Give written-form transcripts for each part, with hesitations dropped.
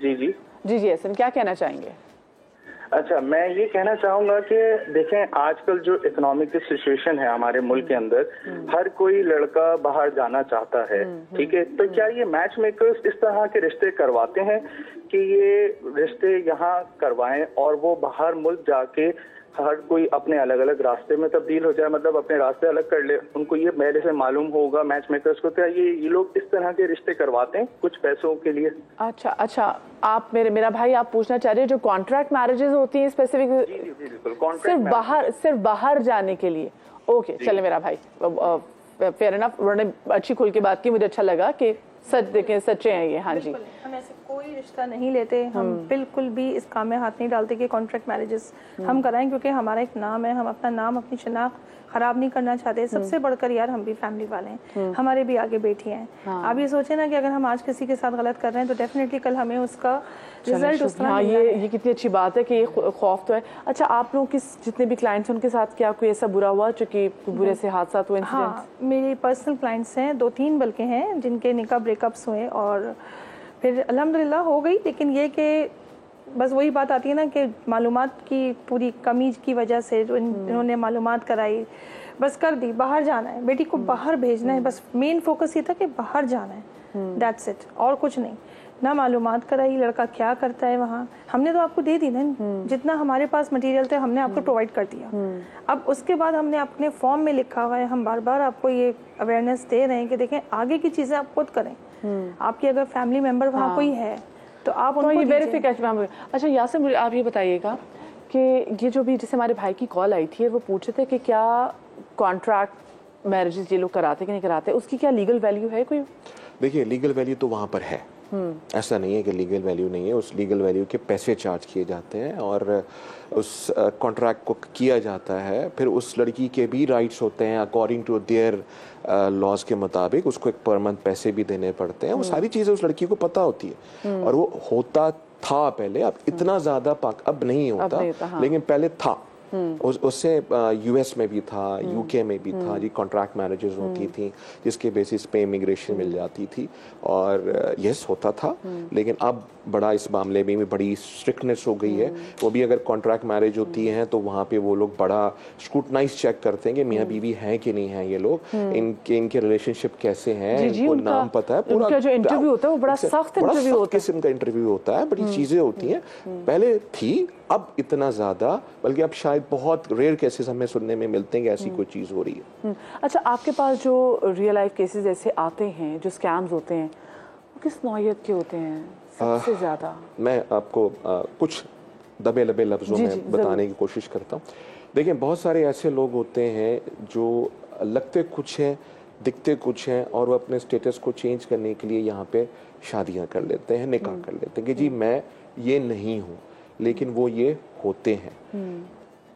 जी जी जी जी एहसन, क्या कहना चाहेंगे? अच्छा, मैं ये कहना चाहूंगा कि देखें, आजकल जो इकोनॉमिक सिचुएशन है हमारे मुल्क के अंदर, हर कोई लड़का बाहर जाना चाहता है। ठीक है, तो क्या ये मैच मेकर्स इस तरह के रिश्ते करवाते हैं कि ये रिश्ते यहाँ करवाएं और वो बाहर मुल्क जाके हर कोई अपने अलग अलग रास्ते में तब्दील हो जाए, मतलब अपने रास्ते अलग कर ले? उनको ये पहले से मालूम होगा मैच मेकर्स को, तो ये लोग इस तरह के रिश्ते करवाते हैं कुछ पैसों के लिए? अच्छा अच्छा, आप मेरा भाई आप पूछना चाह रहे हैं जो कॉन्ट्रैक्ट मैरिजेस होती हैं स्पेसिफिक, सिर्फ बाहर जाने के लिए? ओके, चले मेरा भाई, फेयर इनफ, उन्होंने अच्छी खुल के बात की, मुझे अच्छा लगा कि सच देखें सच्चे हैं ये। हाँ जी, हम ऐसे कोई रिश्ता नहीं लेते, हम बिल्कुल भी इस काम में हाथ नहीं डालते कि कॉन्ट्रैक्ट मैरिजेस हम कराएं, क्योंकि हमारा एक नाम है, हम अपना नाम, अपनी शनाख्त खराब नहीं करना चाहते। सबसे बढ़कर यार हम भी फैमिली वाले हैं, हमारे भी आगे बेटी हैं। आप ये सोचें ना कि अगर हम आज किसी के साथ गलत कर रहे हैं तो डेफिनेटली कल हमें उसका रिजल्ट उस तरह। हाँ, ये कितनी अच्छी बात है कि ये खौफ तो है। अच्छा, आप लोगों के जितने भी क्लाइंट्स हैं उनके साथ क्या कोई ऐसा बुरा हुआ जो कि बुरे से हादसा हुए? हाँ, मेरे पर्सनल क्लाइंट्स हैं, 2-3 बल्कि हैं, जिनके निकाह ब्रेकअप्स हुए और फिर अल्हम्दुलिल्लाह हो गई। लेकिन ये कि बस वही बात आती है ना कि मालूमात की पूरी कमी की वजह से जो इन्होंने मालूमात कराई, बस कर दी, बाहर जाना है, बेटी को बाहर भेजना है, बस मेन फोकस ये था कि बाहर जाना है, दैट्स इट, और कुछ नहीं। ना मालूमात कराई लड़का क्या करता है वहाँ, हमने तो आपको दे दी ना, जितना हमारे पास मटेरियल थे हमने आपको प्रोवाइड कर दिया। अब उसके बाद हमने अपने फॉर्म में लिखा हुआ है, हम बार बार आपको ये अवेयरनेस दे रहे हैं कि देखें आगे की चीज़ें आप खुद करें। आपकी अगर फैमिली मेम्बर वहाँ कोई है तो आप उनको ये वेरिफिकेशन। अच्छा यासिर, मुझे आप ये बताइएगा कि ये जो भी जैसे हमारे भाई की कॉल आई थी, वो पूछ रहे थे कि क्या कॉन्ट्रैक्ट मैरिजेस ये लोग कराते कि नहीं कराते, उसकी क्या लीगल वैल्यू है कोई? देखिए, लीगल वैल्यू तो वहाँ पर है, ऐसा नहीं है कि लीगल वैल्यू नहीं है। उस लीगल वैल्यू के पैसे चार्ज किए जाते हैं और उस कॉन्ट्रैक्ट को किया जाता है। फिर उस लड़की के भी राइट्स होते हैं अकॉर्डिंग टू देयर लॉज के मुताबिक, उसको एक पर मंथ पैसे भी देने पड़ते हैं। वो सारी चीज़ें उस लड़की को पता होती है और वो होता था पहले, अब इतना ज़्यादा अब नहीं होता, हाँ। लेकिन पहले था। उससे यूएस में भी था, यूके में भी था जी, कॉन्ट्रैक्ट मैरिजेस होती थी जिसके बेसिस पे इमिग्रेशन मिल जाती थी और यस होता था। लेकिन अब बड़ा इस मामले में भी बड़ी स्ट्रिक्टनेस हो गई है। वो भी अगर कॉन्ट्रैक्ट मैरिज होती हैं तो वहाँ पे वो लोग बड़ा स्क्रूटनाइज चेक करते हैं कि मियाँ बीवी हैं कि नहीं हैं ये लोग, इनके रिलेशनशिप कैसे हैं, इनको नाम पता है, पूरा जो इंटरव्यू होता है वो बड़ा सख्त इंटरव्यू होता है, किस्म का इंटरव्यू होता है, बड़ी चीज़ें होती हैं। पहले थी, अब इतना ज़्यादा, बल्कि अब शायद बहुत रेयर केसेस हमें सुनने में मिलते हैं कि ऐसी कोई चीज़ हो रही है। अच्छा, आपके पास जो रियल लाइफ केसेस ऐसे आते हैं, जो स्कैम्स होते हैं, वो किस नौयत के होते हैं सबसे ज़्यादा? मैं आपको कुछ दबे लबे लफ्ज़ों में बताने की कोशिश करता हूँ। देखिए, बहुत सारे ऐसे लोग होते हैं जो लगते कुछ हैं, दिखते कुछ हैं और वो अपने स्टेटस को चेंज करने के लिए यहाँ पे शादियाँ कर लेते हैं, निकाह कर लेते हैं कि जी मैं ये नहीं हूँ, लेकिन वो ये होते हैं।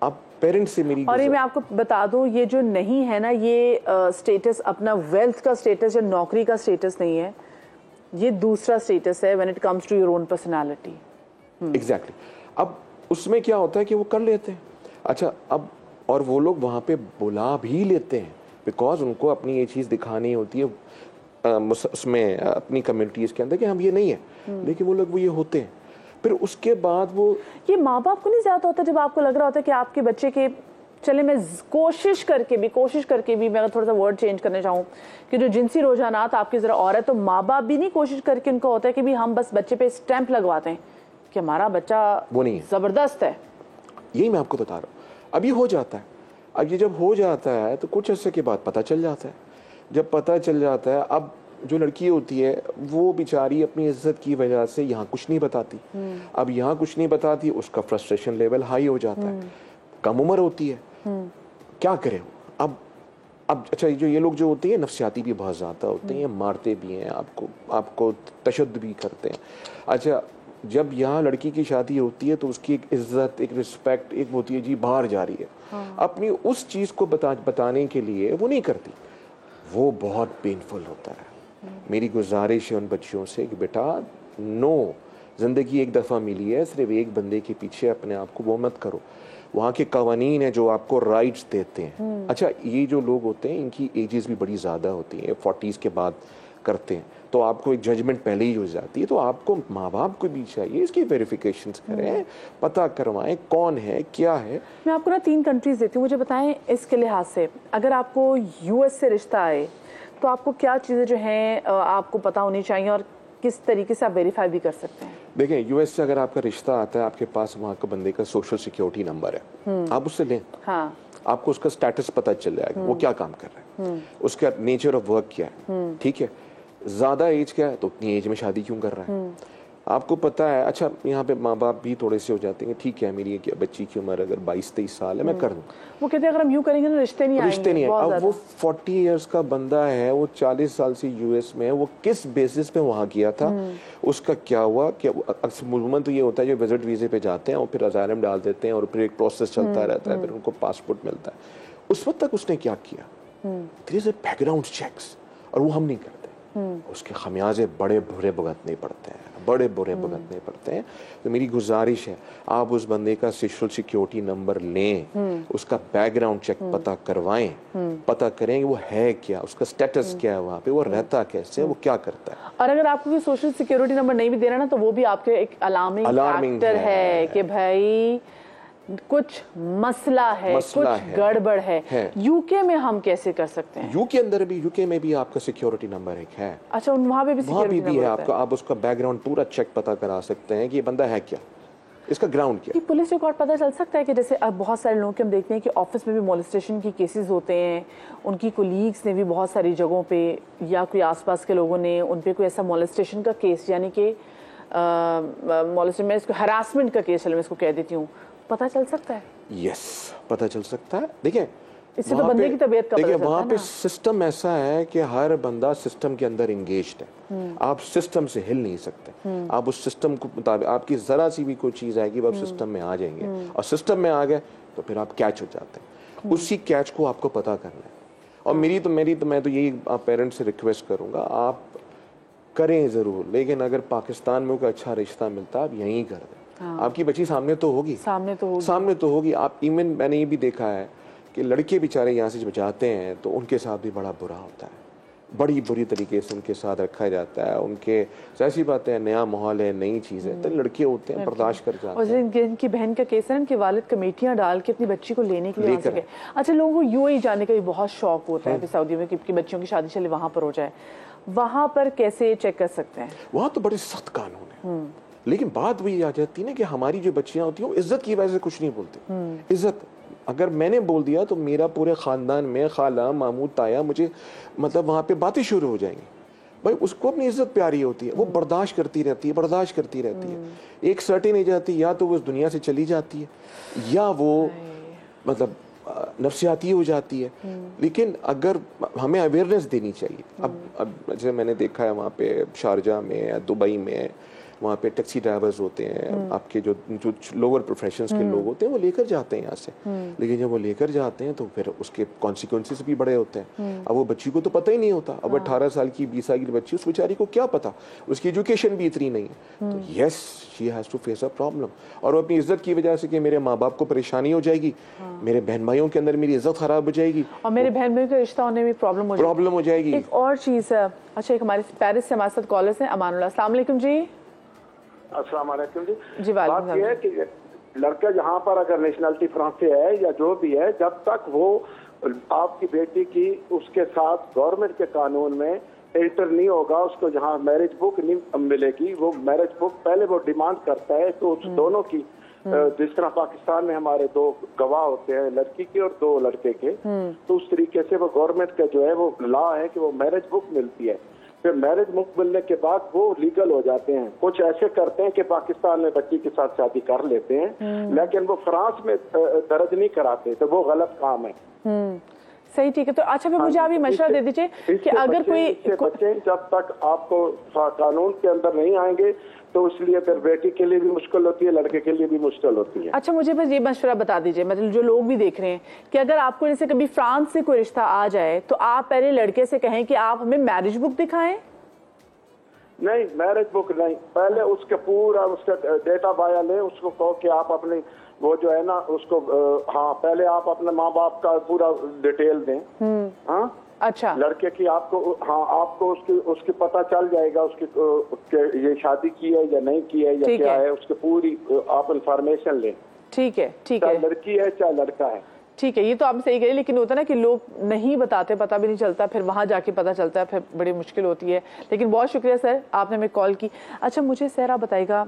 अब पेरेंट्स से मेरी, और ये मैं आपको बता दूं, ये जो नहीं है ना, ये स्टेटस अपना वेल्थ का स्टेटस या नौकरी का स्टेटस नहीं है, ये दूसरा स्टेटस है when it comes to your own personality. Exactly. अब उसमें क्या होता है कि वो कर लेते हैं। अच्छा, अब और वो लोग वहाँ पे बुला भी लेते हैं बिकॉज उनको अपनी ये चीज़ दिखानी होती है उसमें अपनी कम्युनिटीज़ के अंदर कि हम ये नहीं है, लेकिन वो लोग वो ये होते हैं। फिर उसके बाद वो, ये माँ बाप को नहीं ज़्यादा होता जब आपको लग रहा होता है कि आपके बच्चे के, चले मैं कोशिश करके भी मैं अगर थोड़ा सा वर्ड चेंज करना चाहूँ कि जो जिनसी रुझानात आपकी ज़रा और है, तो माँ बाप भी नहीं कोशिश करके उनको होता है कि भी हम बस बच्चे पे स्टैंप लगवाते हैं कि हमारा बच्चा वो नहीं है, ज़बरदस्त है। यही मैं आपको बता रहा हूँ। अब ये हो जाता है, अब ये जब हो जाता है तो कुछ अर्से के बाद पता चल जाता है। जब पता चल जाता है, अब जो लड़की होती है वो बेचारी अपनी इज्जत की वजह से यहाँ कुछ नहीं बताती। अब यहाँ कुछ नहीं बताती, उसका फ्रस्ट्रेशन लेवल हाई हो जाता है। कम उम्र होती है, क्या करे अब अच्छा, जो ये लोग जो होते हैं नफ्सियाती भी बहुत ज़्यादा होते हैं, मारते भी हैं आपको तशद्दुद भी करते हैं। अच्छा, जब यहाँ लड़की की शादी होती है तो उसकी एक इज्जत, एक रिस्पेक्ट, एक होती है जी बाहर जा रही है, अपनी उस चीज़ को बताने के लिए वो नहीं करती। वो बहुत पेनफुल होता है। मेरी गुजारिश है उन बच्चियों से कि बेटा नो, ज़िंदगी एक दफ़ा मिली है, सिर्फ एक बंदे के पीछे अपने आप को वो मत करो। वहाँ के कवानीन है जो आपको राइट्स देते हैं। अच्छा, ये जो लोग होते हैं इनकी एजेस भी बड़ी ज़्यादा होती हैं, 40s के बाद करते हैं तो आपको एक जजमेंट पहले ही हो जाती है। तो आपको माँ बाप को भी चाहिए इसकी वेरिफिकेशंस करें, पता करवाएं कौन है क्या है। मैं आपको ना 3 कंट्रीज देती हूँ, मुझे बताएं इसके लिहाज से अगर आपको यूएस से रिश्ता आए तो आपको क्या चीज़ें जो हैं आपको पता होनी चाहिए और किस तरीके से आप वेरीफाई भी कर सकते हैं? देखें, यूएस से अगर आपका रिश्ता आता है, आपके पास वहाँ का बंदे का सोशल सिक्योरिटी नंबर है, आप उससे लें। हाँ, आपको उसका स्टेटस पता चल जाएगा, वो क्या काम कर रहा है, उसका नेचर ऑफ वर्क क्या है, ठीक है। ज़्यादा एज क्या है तो उतनी एज में शादी क्यों कर रहा है, आपको पता है। अच्छा, यहाँ पे माँ बाप भी थोड़े से हो जाते हैं, ठीक है मेरी बच्ची की उम्र अगर 22-23 साल है मैं कर दूँ। वो कहते हैं अगर हम यूँ करेंगे ना रिश्ते नहीं आएंगे। अब वो 40 इयर्स का बंदा है, वो 40 साल से यूएस में है, वो किस बेसिस पे वहाँ किया था, उसका क्या हुआ। क्या अक्सर तो ये होता है जो विजिट वीजे पे जाते हैं और फिर असाइलम डाल देते हैं और फिर एक प्रोसेस चलता रहता है, फिर उनको पासपोर्ट मिलता है। उस वक्त तक उसने क्या किया, there is a background checks, और वो हम नहीं करते। उसके खमियाजे बड़े बुरे भुगतने पड़ते हैं, बड़े बुरे भुगतने पड़ते हैं। तो मेरी गुजारिश है आप उस बंदे का सोशल सिक्योरिटी नंबर लें, उसका बैकग्राउंड चेक पता करवाएं, पता करें वो है क्या, उसका स्टेटस क्या है, वहाँ पे वो रहता कैसे, वो क्या करता है। और अगर आपको सोशल सिक्योरिटी नंबर नहीं भी देना ना तो वो भी आपके एक अलार्मिंग फैक्टर है कि भाई कुछ मसला है, कुछ गड़बड़ है। यूके में हम कैसे कर सकते हैं? यूके में भी आपका सिक्योरिटी नंबर एक है। अच्छा, वहाँ पे भी सिक्योरिटी नंबर है आपका, आप उसका बैकग्राउंड पूरा चेक पता करा सकते हैं कि ये बंदा है क्या, इसका ग्राउंड क्या। पुलिस रिकॉर्ड पता चल सकता है कि जैसे अब बहुत सारे लोगों के हम देखते हैं कि ऑफिस में भी मोलेस्टेशन की केसेस होते हैं, उनकी कोलीग्स ने भी बहुत सारी जगहों पे या कोई आसपास के लोगों ने उन पे कोई ऐसा मोलेस्टेशन का केस, यानी कि मोलेस्टेशन में इसको हरासमेंट का केस, चलो मैं इसको कह देती हूँ, पता चल सकता है? यस, पता चल सकता है। देखिए, इससे तो बंदे की तबीयत का पता चलता है। वहाँ पे सिस्टम ऐसा है कि हर बंदा सिस्टम के अंदर एंगेज्ड है, आप सिस्टम से हिल नहीं सकते। आप उस सिस्टम को मुताबिक, आपकी जरा सी भी कोई चीज आएगी आप सिस्टम में आ जाएंगे, और सिस्टम में आ गए तो फिर आप कैच हो जाते हैं। उसी कैच को आपको पता करना है। और मैं तो यही पेरेंट्स से रिक्वेस्ट करूंगा, आप करें जरूर, लेकिन अगर पाकिस्तान में कोई अच्छा रिश्ता मिलता है आप यहीं कर दें। आपकी बच्ची सामने तो होगी, सामने तो होगी। आप इवन मैंने ये भी देखा है कि लड़के बेचारे यहाँ से जब जाते हैं तो उनके साथ भी बड़ा बुरा होता है, बड़ी बुरी तरीके से उनके साथ रखा जाता है। उनके ऐसी बातें हैं, नया माहौल है, नई चीज़ है, तो लड़के होते हैं बर्दाश्त कर जाते हैं। और इनकी बहन का केस है, इनके वालिद कमेटियां डाल के अपनी बच्ची को लेने के लिए आ सके। अच्छा, लोगों को यूएई जाने का भी बहुत शौक होता है कि सऊदी में कि बच्चियों की शादी चले वहाँ पर हो जाए, वहाँ पर कैसे चेक कर सकते हैं? वहाँ तो बड़े सख्त कानून है, लेकिन बात वही आ जाती है ना कि हमारी जो बच्चियां होती हैं वो इज्जत की वजह से कुछ नहीं बोलती। इज्जत अगर मैंने बोल दिया तो मेरा पूरे खानदान में खाला मामू ताया मुझे मतलब वहाँ पे बातें शुरू हो जाएंगी। भाई उसको अपनी इज्जत प्यारी होती है, वो बर्दाश्त करती रहती है। एक सर्टेन एज आती है, या तो वो इस दुनिया से चली जाती है या वो मतलब नफ्सियाती हो जाती है। लेकिन अगर हमें अवेयरनेस देनी चाहिए। अब जैसे मैंने देखा है वहाँ पे शारजा में या दुबई में, वहाँ पे टैक्सी ड्राइवर्स होते हैं, आपके जो लोअर प्रोफेशंस के लोग होते हैं वो लेकर जाते हैं यहाँ से, लेकिन जब वो लेकर जाते हैं तो फिर उसके कॉन्सिक्वेंसेस भी बड़े होते हैं। अब वो बच्ची को तो पता ही नहीं होता, अब 18 साल की 20 साल की बच्ची, उस बेचारी को क्या पता, उसकी एजुकेशन भी इतनी नहीं है। तो yes, she has to face a problem, और वो अपनी इज्जत की वजह से कि मेरे माँ बाप को परेशानी हो जाएगी, मेरे बहन भाइयों के अंदर मेरी इज्जत खराब हो जाएगी, और मेरे बहन भाइयों का रिश्ता होने में प्रॉब्लम हो जाएगी। एक और चीज है, अच्छा, एक हमारे पेरिस से हमारे साथ कॉलर्स हैं, अमानुल्लाह, अस्सलाम वालेकुम जी। अस्सलाम वालेकुम जी। बात यह है कि लड़का जहाँ पर अगर नेशनलिटी फ्रांस से है या जो भी है, जब तक वो आपकी बेटी की उसके साथ गवर्नमेंट के कानून में एंटर नहीं होगा, उसको जहाँ मैरिज बुक नहीं मिलेगी, वो मैरिज बुक पहले वो डिमांड करता है। तो उस दोनों की जिस तरह पाकिस्तान में हमारे 2 गवाह होते हैं, लड़की के और 2 लड़के के, तो उस तरीके से वो गवर्नमेंट का जो है वो लॉ है कि वो मैरिज बुक मिलती है। फिर मैरिज बुक मिलने के बाद वो लीगल हो जाते हैं। कुछ ऐसे करते हैं कि पाकिस्तान में बच्ची के साथ शादी कर लेते हैं, लेकिन वो फ्रांस में दर्ज नहीं कराते, तो वो गलत काम है। सही, ठीक है। तो अच्छा, फिर मुझे आप ये मशवरा दे दीजिए कि अगर कोई बच्चे जब तक आपको कानून के अंदर नहीं आएंगे तो इसलिए फिर बेटी के लिए भी मुश्किल होती है, लड़के के लिए भी मुश्किल होती है। अच्छा, मुझे बस ये मशवरा बता दीजिए, मतलब जो लोग भी देख रहे हैं, कि अगर आपको जैसे कभी फ्रांस से कोई रिश्ता आ जाए तो आप पहले लड़के से कहें कि आप हमें मैरिज बुक दिखाएं? नहीं, मैरिज बुक नहीं, पहले उसके पूरा उसका डेटा बाया ले, उसको कहो कि आप अपने वो जो है ना उसको हाँ, पहले आप अपने माँ बाप का पूरा डिटेल दें। हाँ, अच्छा, लड़के की आपको, हाँ आपको उसकी पता चल जाएगा उसकी ये शादी की है या नहीं की है या क्या है, उसकी पूरी आप इंफॉर्मेशन लें। ठीक है, ठीक है, है, चाहे लड़की है चाहे लड़का है। ठीक है, ये तो आप सही कह रहे, लेकिन होता है ना कि लोग नहीं बताते, पता भी नहीं चलता, फिर वहां जाके पता चलता है, फिर बड़ी मुश्किल होती है। लेकिन बहुत शुक्रिया सर, आपने हमें कॉल की। अच्छा मुझे सर आप बताइएगा,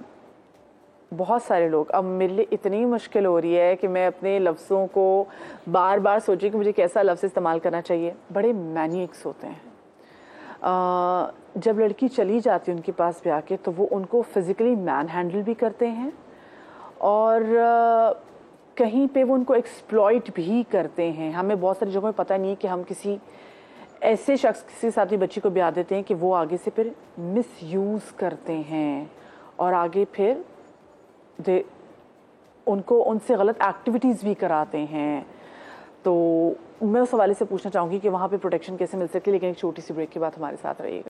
बहुत सारे लोग, अब मेरे लिए इतनी मुश्किल हो रही है कि मैं अपने लफ्ज़ों को बार बार सोचूं कि मुझे कैसा लफ्ज़ इस्तेमाल करना चाहिए। बड़े मैनिएक्स होते हैं। जब लड़की चली जाती है उनके पास ब्याह के, तो वो उनको फिज़िकली मैन हैंडल भी करते हैं और कहीं पे वो उनको एक्सप्लॉइट भी करते हैं। हमें बहुत सारी जगहों में पता नहीं है कि हम किसी ऐसे शख्स के साथ भी बच्ची को ब्याह देते हैं कि वो आगे से फिर मिसयूज़ करते हैं और आगे फिर उनको उनसे गलत एक्टिविटीज़ भी कराते हैं। तो मैं उस हवाले से पूछना चाहूँगी कि वहाँ पे प्रोटेक्शन कैसे मिल सकती है, लेकिन एक छोटी सी ब्रेक के बाद हमारे साथ रहिएगा।